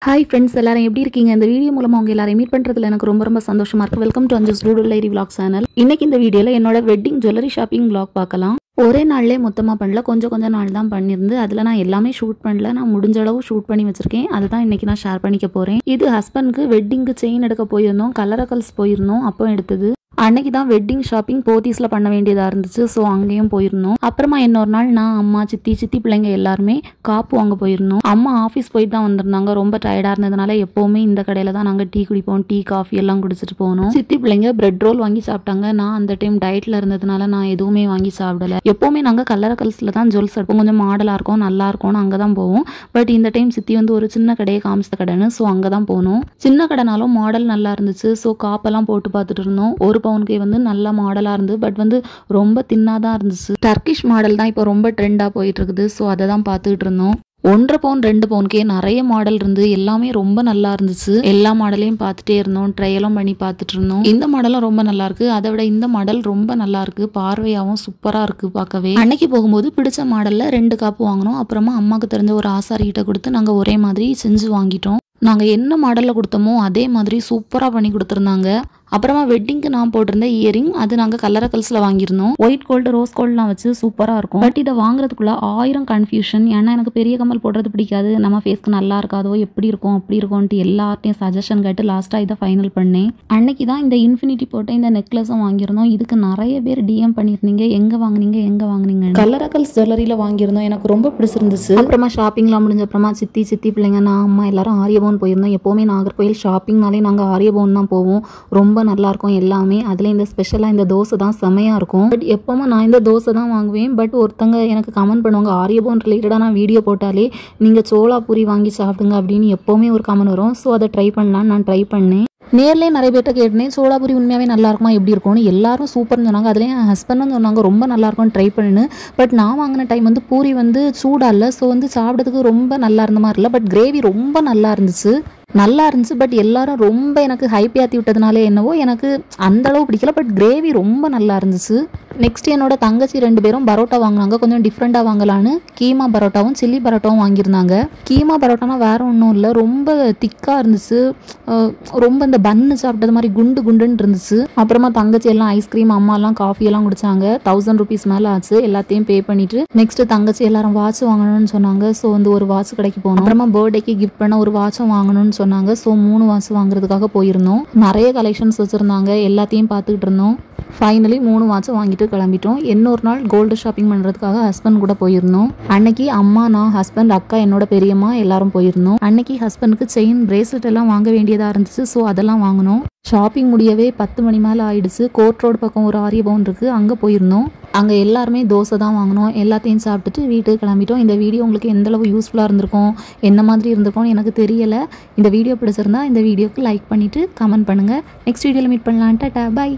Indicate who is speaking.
Speaker 1: Hi friends, எல்லாரும் எப்படி இருக்கீங்க? இந்த வீடியோ மூலமாக உங்கள் எல்லாரையும் மீட் பண்ணுறதுல எனக்கு ரொம்ப சந்தோஷமாக இருக்குது. வெல்கம் டு அஞ்சஸ் டூடுல் லைரி விலாக் சேனல். இன்னைக்கு இந்த வீடியோவில் என்னோட வெட்டிங் ஜுவல்லரி ஷாப்பிங் விலாக் பார்க்கலாம். ஒரே நாள்லேயே மொத்தமாக பண்ணல, கொஞ்சம் நாள் தான் பண்ணியிருந்து. அதில் நான் எல்லாமே ஷூட் பண்ணல, நான் முடிஞ்ச அளவு ஷூட் பண்ணி வச்சுருக்கேன். அதுதான் இன்றைக்கி நான் ஷேர் பண்ணிக்க போகிறேன். இது ஹஸ்பண்ட்க்கு வெட்டிங்க்கு செயின் எடுக்க போயிருந்தோம், கலர்ஸ் போயிருந்தோம். அப்போ எடுத்தது. அன்னைக்கு தான் வெட்டிங் ஷாப்பிங் போத்தீஸில் பண்ண வேண்டியதாக இருந்துச்சு. ஸோ அங்கேயும் போயிருந்தோம். அப்புறமா இன்னொரு நாள் நான், அம்மா, சித்தி பிள்ளைங்க எல்லாருமே காப்பு வாங்க போயிருந்தோம். அம்மா ஆஃபீஸ் போயிட்டு தான் வந்திருந்தாங்க. ரொம்ப டயர்டாக இருந்ததுனால எப்போவுமே இந்த கடையில் தான் நாங்கள் டீ குடிப்போம். டீ காஃபி எல்லாம் குடிச்சிட்டு போனோம். சித்தி பிள்ளைங்க பிரெட் ரோல் வாங்கி சாப்பிட்டாங்க. நான் அந்த டைம் டயட்டில் இருந்ததுனால நான் எதுவுமே வாங்கி சாப்பிடல. எப்போவுமே நாங்கள் கலர்ஸில் தான் ஜுவல்ஸ் எடுப்போம். கொஞ்சம் மாடலாக இருக்கும், நல்லா இருக்கும்னு அங்கே தான் போவோம். பட் இந்த டைம் சித்தி வந்து ஒரு சின்ன கடையை காமிச்ச கடைன்னு, ஸோ அங்கே தான் போனோம். சின்ன கடைனாலும் மாடல் நல்லா இருந்துச்சு. ஸோ காப்பெல்லாம் போட்டு பார்த்துட்டு இருந்தோம். ஒரு பவுனுக்கே வந்து நல்ல மாடலா இருந்து, பட் வந்து ரொம்ப தின்னாதான் இருந்துச்சு. டர்க்கிஷ் மாடல் தான் இப்போ ரொம்ப ட்ரெண்டா போயிட்டு இருக்குது. ஸோ அதை தான் பார்த்துட்டு இருந்தோம். 1.5 பவுன் 2 பவுனுக்கே நிறைய மாடல் இருந்து எல்லாமே ரொம்ப நல்லா இருந்துச்சு. எல்லா மாடலையும் பார்த்துட்டே இருந்தோம், ட்ரையலும் பண்ணி பார்த்துட்டு இருந்தோம். இந்த மாடலும் ரொம்ப நல்லா இருக்கு, அதை விட இந்த மாடல் ரொம்ப நல்லா இருக்கு. பார்வையாகவும் சூப்பரா இருக்கு பார்க்கவே. அன்னைக்கு போகும்போது பிடிச்ச மாடல்ல 2 காப்பு வாங்கினோம். அப்புறமா அம்மாக்கு தெரிஞ்ச ஒரு ஆசாரிகிட்ட கொடுத்து நாங்க ஒரே மாதிரி செஞ்சு வாங்கிட்டோம். நாங்க என்ன மாடல்ல கொடுத்தோமோ அதே மாதிரி சூப்பரா பண்ணி கொடுத்துருந்தாங்க. அப்புறமா வெட்டிங்க்கு நான் போட்டிருந்த இயரிங், அது நாங்கள் கலர்ஸில் வாங்கியிருந்தோம். ஒயிட் கோல்டு, ரோஸ் கோல்டுலாம் வச்சு சூப்பராக இருக்கும். பட் இதை வாங்குறதுக்குள்ள 1000 கன்ஃபியூஷன். ஏன்னா எனக்கு பெரிய கம்மல் போடுறது பிடிக்காது, நம்ம ஃபேஸ்க்கு நல்லா இருக்காதோ, எப்படி இருக்கும் அப்படி இருக்கும்ன்ட்டு எல்லார்ட்டையும் சஜஷன் கேட்டு லாஸ்ட்டாக இதை ஃபைனல் பண்ணேன். அன்னைக்கு தான் இந்த இன்ஃபினிட்டி போட்ட இந்த நெக்லஸும் வாங்கியிருந்தோம். இதுக்கு நிறைய பேர் டிஎம் பண்ணியிருந்தீங்க, எங்கே வாங்கினீங்க. கலர்ஸ் ஜுவல்லரியில் வாங்கியிருந்தோம். எனக்கு ரொம்ப பிடிச்சிருந்துச்சு. அப்புறமா ஷாப்பிங்லாம் முடிஞ்ச அப்புறமா சித்தி பிள்ளைங்க, நான், அம்மா எல்லாரும் ஆரியபவன் போயிருந்தோம். எப்போவுமே நாகர்கோயில் ஷாப்பிங்னாலே நாங்கள் ஆரியபவன் தான் போவோம். ரொம்ப நல்லா இருக்கும் எல்லாமே. அதுல இந்த ஸ்பெஷலா இந்த தோசை தான் செமையா இருக்கும். பட் எப்பவுமே நான் இந்த தோசை தான் வாங்குவேன். பட் ஒருத்தங்க எனக்கு கமெண்ட் பண்ணுவாங்க, ஆரியபவன் ரிலேட்டடா நான் வீடியோ போட்டாலே நீங்க சோளாபூரி வாங்கி சாப்பிடுங்க அப்படின்னு எப்பவுமே ஒரு கமெண்ட் வரும். ஸோ அதை ட்ரை பண்ணலாம். நான் ட்ரை பண்ணேன். நேர்லேயே நிறைய பேர்ட்ட கேட்டேன், சோளாபூரி உண்மையாகவே நல்லா இருக்குமா, எப்படி இருக்கும்னு. எல்லாரும் சூப்பர்னு சொன்னாங்க. அதுலேயும் என் ஹஸ்பண்டும் சொன்னாங்க ரொம்ப நல்லா இருக்கும், ட்ரை பண்ணுன்னு. பட் நான் வாங்கின டைம் வந்து பூரி வந்து சூடாக இல்லை. ஸோ வந்து சாப்பிட்றதுக்கு ரொம்ப நல்லா இருந்த மாதிரி இல்லை. பட் கிரேவி ரொம்ப நல்லா இருந்துச்சு. பட் எல்லாரும் ரொம்ப எனக்கு ஹைப் ஏற்றி விட்டதுனாலே என்னவோ எனக்கு அந்த அளவு பிடிக்கல. பட் கிரேவி ரொம்ப நல்லா இருந்துச்சு. நெக்ஸ்ட் என்னோட தங்கச்சி 2 பேரும் பரோட்டா வாங்கினாங்க. கொஞ்சம் டிஃப்ரெண்டாக வாங்கலான்னு கீமா பரோட்டாவும் சில்லி பரோட்டாவும் வாங்கியிருந்தாங்க. கீமா பரோட்டானா வேற ஒன்றும் இல்லை, ரொம்ப திக்காக இருந்துச்சு. ரொம்ப இந்த பன்னு சாப்பிட்டது மாதிரி குண்டுன்னு இருந்துச்சு. அப்புறமா தங்கச்சி எல்லாம் ஐஸ்கிரீம், அம்மாலாம் காஃபி எல்லாம் குடிச்சாங்க. 1000 rupees மேலே ஆச்சு. எல்லாத்தையும் பே பண்ணிட்டு நெக்ஸ்ட் தங்கச்சி எல்லாரும் வாட்ச் வாங்கணும்னு சொன்னாங்க. ஸோ வந்து ஒரு வாட்ச் கடைக்கு போனோம். அப்புறமா பர்த்டேக்கு கிஃப்ட் பண்ண ஒரு வாட்சும் வாங்கணும்னு சொன்னாங்க. ஸோ 3 வாட்ச் வாங்குறதுக்காக போயிருந்தோம். நிறைய கலெக்ஷன்ஸ் வச்சுருந்தாங்க, எல்லாத்தையும் பார்த்துக்கிட்டு இருந்தோம். ஃபைனலி 3 வாட்ச் வாங்கிட்டு கிளம்பிட்டோம். இன்னொரு நாள் கோல்டு ஷாப்பிங் பண்ணுறதுக்காக ஹஸ்பண்ட் கூட போயிருந்தோம். அன்னைக்கு அம்மா, நான், ஹஸ்பண்ட், அக்கா, என்னோட பெரியம்மா எல்லாரும் போயிருந்தோம். அன்னைக்கு ஹஸ்பண்டுக்கு செயின், பிரேஸ்லெட் எல்லாம் வாங்க வேண்டியதாக இருந்துச்சு. ஸோ அதெல்லாம் வாங்கினோம். ஷாப்பிங் முடியவே 10 மணி மேலே ஆயிடுச்சு. கோர்ட் ரோடு பக்கம் ஒரு ஆரியபவன் இருக்குது, அங்கே போயிருந்தோம். அங்கே எல்லாருமே தோசை தான் வாங்கினோம். எல்லாத்தையும் சாப்பிட்டுட்டு வீட்டுக்கு கிளம்பிட்டோம். இந்த வீடியோ உங்களுக்கு எந்தளவு யூஸ்ஃபுல்லாக இருந்திருக்கும், என்ன மாதிரி இருந்திருக்கும்னு எனக்கு தெரியலை. இந்த வீடியோ பிடிச்சிருந்தா இந்த வீடியோக்கு லைக் பண்ணிவிட்டு கமெண்ட் பண்ணுங்கள். நெக்ஸ்ட் வீடியோவில் மீட் பண்ணலாம். டாடா, பை.